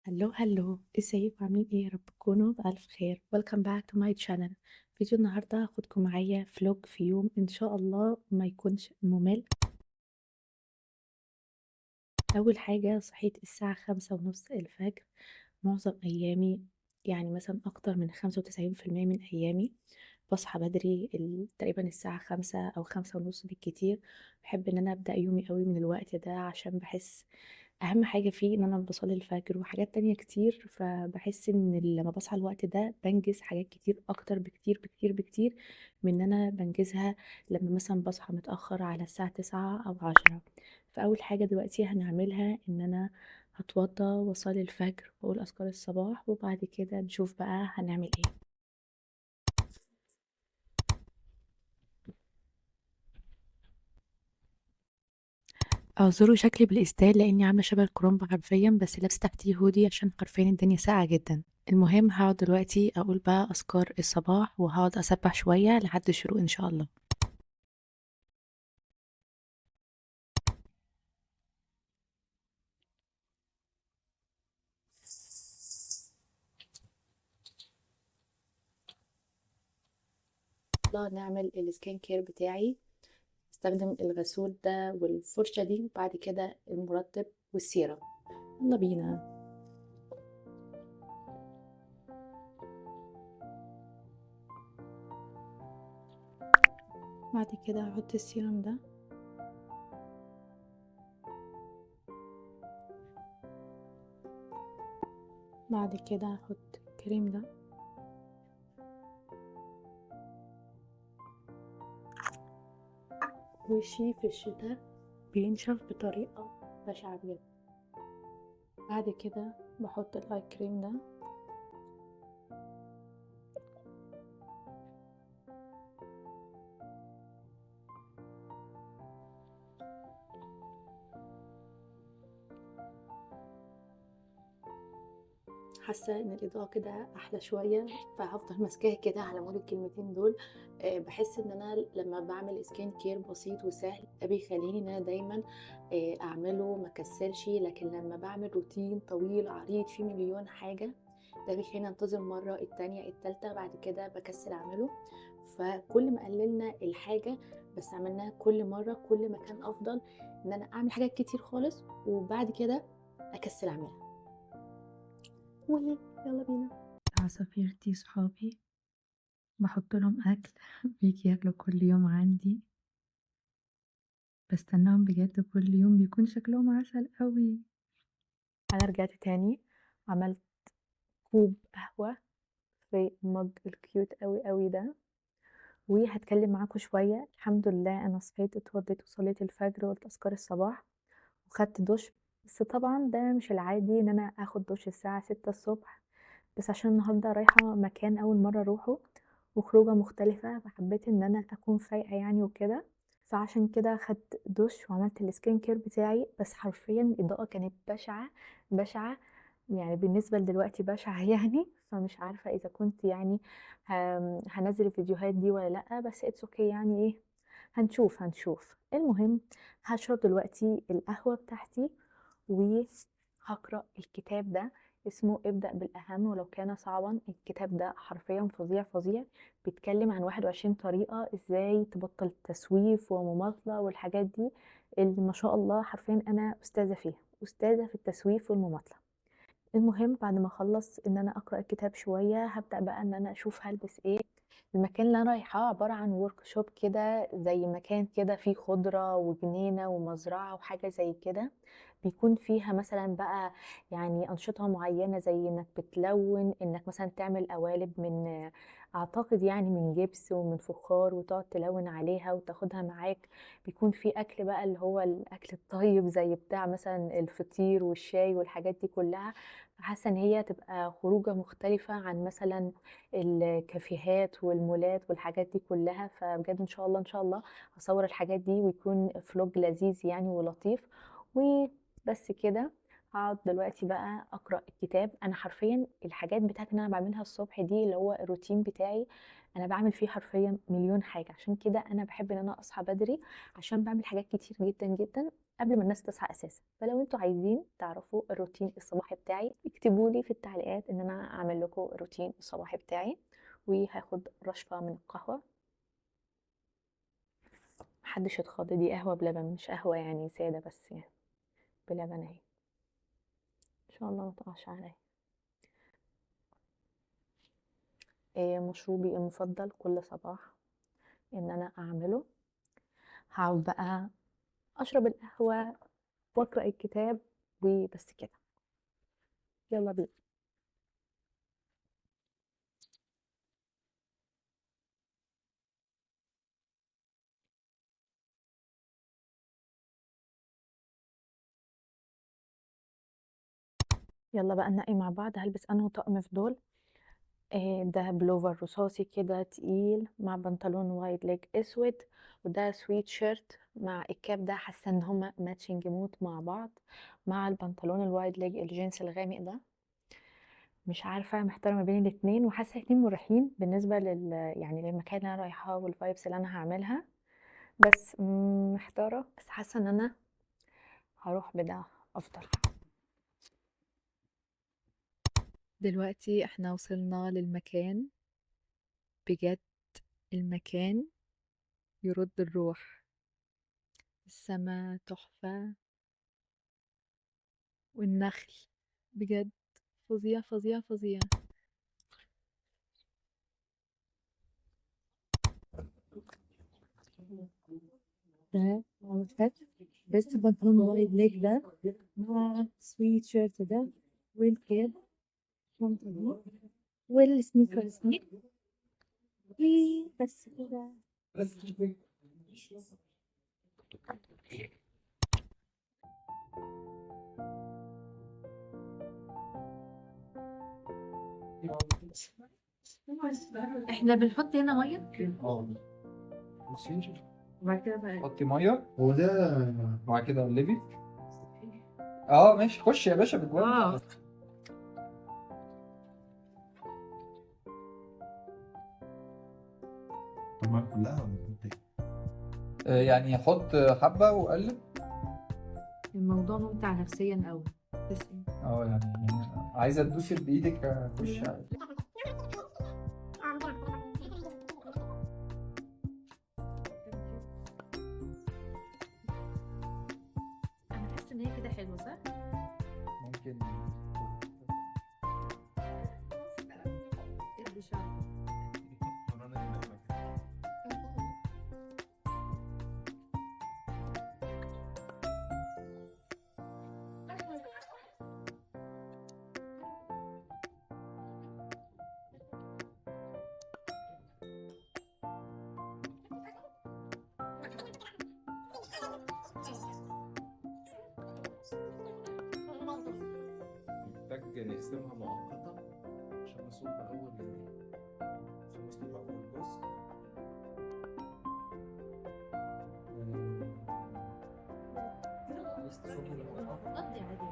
هلو هلو، ازيكم عاملين ايه؟ يا رب تكونوا بألف خير. welcome back to my channel. فيديو النهارده هاخدكم معايا فلوج في يوم ان شاء الله ما يكونش ممل. اول حاجه صحيت الساعه 5:30 الفجر. معظم ايامي، يعني مثلا اكتر من 95% من ايامي بصحى بدري، تقريبا الساعه 5 او 5:30 بالكتير. بحب ان انا ابدا يومي قوي من الوقت ده، عشان بحس اهم حاجه فيه ان انا بصلي الفجر وحاجات تانية كتير. فبحس ان لما بصحى الوقت ده بنجز حاجات كتير اكتر بكتير بكتير بكتير من ان انا بنجزها لما مثلا بصحى متاخر على الساعه 9 او 10. فاول حاجه دلوقتي هنعملها ان انا هتوضى واصلي الفجر واقول اذكار الصباح، وبعد كده نشوف بقى هنعمل ايه. اعذروا شكلي بالاسدال لاني عامله شبه الكرومب حرفيا، بس لابسه تحتيه هودي عشان حرفيا الدنيا ساقعه جدا. المهم هقعد دلوقتي اقول بقى اذكار الصباح وهقعد اسبح شويه لحد الشروق ان شاء الله. يلا نعمل السكين كير بتاعي. استخدم الغسول ده والفرشه دي وبعد كده المرطب والسيرم. يلا بينا. بعد كده هحط السيرم ده، بعد كده هحط الكريم ده. وشي في الشتاء بينشف بطريقة بشعة بجد. بعد كده بحط الاي كريم ده. حاسه ان الاضاءه كده احلى شويه، فهفضل ماسكاها كده على مود الكلمتين دول. بحس ان انا لما بعمل سكين كير بسيط وسهل ده بيخليني ان انا دايما اعمله ما كسلش، لكن لما بعمل روتين طويل عريض فيه مليون حاجه ده بيخليني انتظم مره التانية التالتة، بعد كده بكسل اعمله. فكل ما قللنا الحاجه بس عملناها كل مره كل ما كان افضل ان انا اعمل حاجات كتير خالص وبعد كده اكسل اعملها. وهي يلا بينا. عصافيرتي صحابي بحط لهم اكل بيجي ياكلوا كل يوم عندي. بستناهم بجد كل يوم، بيكون شكلهم عسل قوي. انا رجعت تاني، عملت كوب قهوة في المج الكيوت قوي قوي ده، وهتكلم معاكم شوية. الحمد لله انا صحيت اتوضيت وصليت الفجر وقلت اذكار الصباح وخدت دش. بس طبعا ده مش العادي ان انا اخد دش الساعة 6 الصبح، بس عشان النهاردة رايحة مكان أول مرة أروحه وخروجة مختلفة، فحبيت إن أنا أكون فايقة يعني وكده. فعشان كده خدت دش وعملت السكين كير بتاعي. بس حرفيا الإضاءة كانت بشعة بشعة، يعني بالنسبة لدلوقتي بشعة يعني. فمش عارفة إذا كنت يعني هنزل الفيديوهات دي ولا لأ، بس اتس اوكي يعني ايه، هنشوف. المهم هشرب دلوقتي القهوة بتاعتي وهقرأ الكتاب ده، اسمه ابدأ بالأهم ولو كان صعبا. الكتاب ده حرفيا فظيع فظيع، بيتكلم عن 21 طريقة ازاي تبطل تسويف ومماطلة والحاجات دي اللي ما شاء الله حرفيا أنا أستاذة فيها، أستاذة في التسويف والمماطلة. المهم بعد ما اخلص ان انا اقرا الكتاب شويه هبدا بقى ان انا اشوف هلبس ايه. المكان اللي انا رايحاه عباره عن ورك شوب كده، زي مكان كده فيه خضره وجنينه ومزرعه وحاجه زي كده. بيكون فيها مثلا بقى يعني انشطه معينه، زي انك بتلون، انك مثلا تعمل قوالب من اعتقد يعني من جبس ومن فخار وتقعد تلون عليها وتاخدها معاك. بيكون في اكل بقى اللي هو الاكل الطيب زي بتاع مثلا الفطير والشاي والحاجات دي كلها. حاسه ان هي تبقى خروجه مختلفه عن مثلا الكافيهات والمولات والحاجات دي كلها. فبجد ان شاء الله ان شاء الله هصور الحاجات دي ويكون فلوج لذيذ يعني ولطيف. وبس كده. هاقعد دلوقتي بقى أقرأ الكتاب. أنا حرفيًا الحاجات بتاعتي اللي أنا باعملها الصبح دي اللي هو الروتين بتاعي، أنا باعمل فيه حرفيًا مليون حاجة، عشان كده أنا باحب إن أنا أصحى بدري، عشان باعمل حاجات كتير جدًا، جدًا قبل ما الناس تصحى أساسًا. فلو أنتم عايزين تعرفوا الروتين الصباحي بتاعي، اكتبوا لي في التعليقات إن أنا أعمل لكم الروتين الصباحي بتاعي، وهاخد رشفة من القهوة. ما حدش يتخض، دي قهوة بلبن مش قهوة يعني سادة، بس يعني بلبن أهي، إن شاء الله ما تقعش عليَّ. مشروبي المفضل كل صباح إن أنا أعمله، هاقعد بقى أشرب القهوة وأقرأ الكتاب وبس كده. يلا بينا. يلا بقى ننقي مع بعض هلبس أنه طقم في دول. ده بلوفر رصاصي كده تقيل مع بنطلون وايد ليج اسود، وده سويت شيرت مع الكاب ده، حاسه ان هما ماتشنج موت مع بعض، مع البنطلون الوايد ليج الجينز الغامق ده. مش عارفه، محتاره ما بين الاتنين، وحاسه الاتنين مريحين بالنسبه يعني للمكان اللي انا رايحاه والفايبس اللي انا هعملها. بس محتاره، بس حاسه ان انا هروح بده افضل. دلوقتي احنا وصلنا للمكان، بجد المكان يرد الروح، السما تحفة والنخل بجد فظيع فظيع فظيع. ده اوتفيت، بس البنطلون وايد ليج ده مع سويت شيرت ده والكاب الشنطة دي والسنيكرز دي، بس كده. احنا بنحط هنا ميه ماشي. وبعد كده بقى حطي ميه هو ده وبعد كده قلبي. ماشي، خش يا باشا بالجوان. المية كلها ولا بتنتهي؟ يعني حط حبه وقلب. الموضوع ممتع نفسيا قوي. بس يعني عايزه تدوسي بايدك، خش عادي. انا حاسه ان هي كده حلوه، صح؟ ممكن. محتاج نقسمها مؤقتا عشان نصب أول جزء. عايز تصب مؤقتا؟ قضي عادي.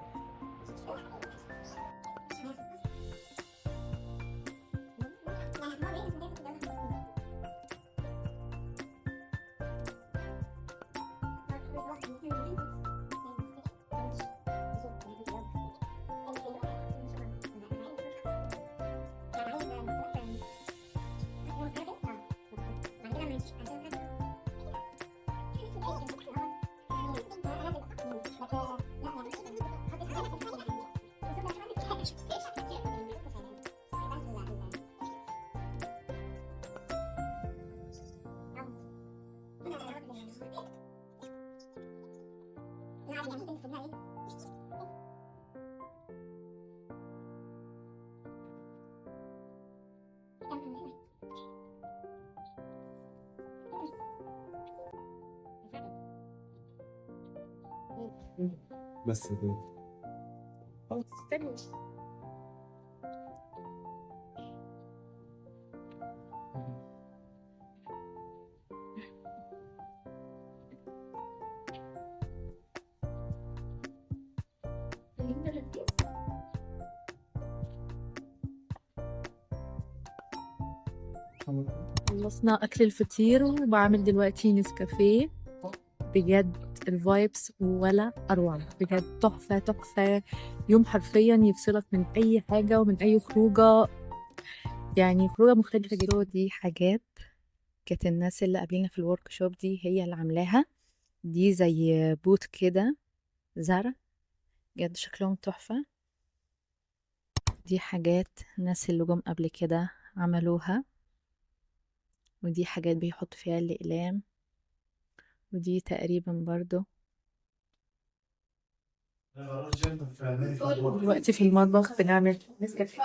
بس كده. خلاص استني. خلينا خلصنا أكل الفطير وبعمل دلوقتي نسكافيه. بجد الفايبس ولا أروع، بجد تحفة تحفة. يوم حرفيا يفصلك من أي حاجة ومن أي خروجة، يعني خروجة مختلفة جدا. دي حاجات كانت الناس اللي قابلنا في الورك شوب دي هي اللي عاملاها. دي زي بوت كده زرع، بجد شكلهم تحفة. دي حاجات الناس اللي جم قبل كده عملوها، ودي حاجات بيحط فيها الأقلام، ودي تقريبا برضو. دلوقتي في المطبخ بنعمل نسكافيه.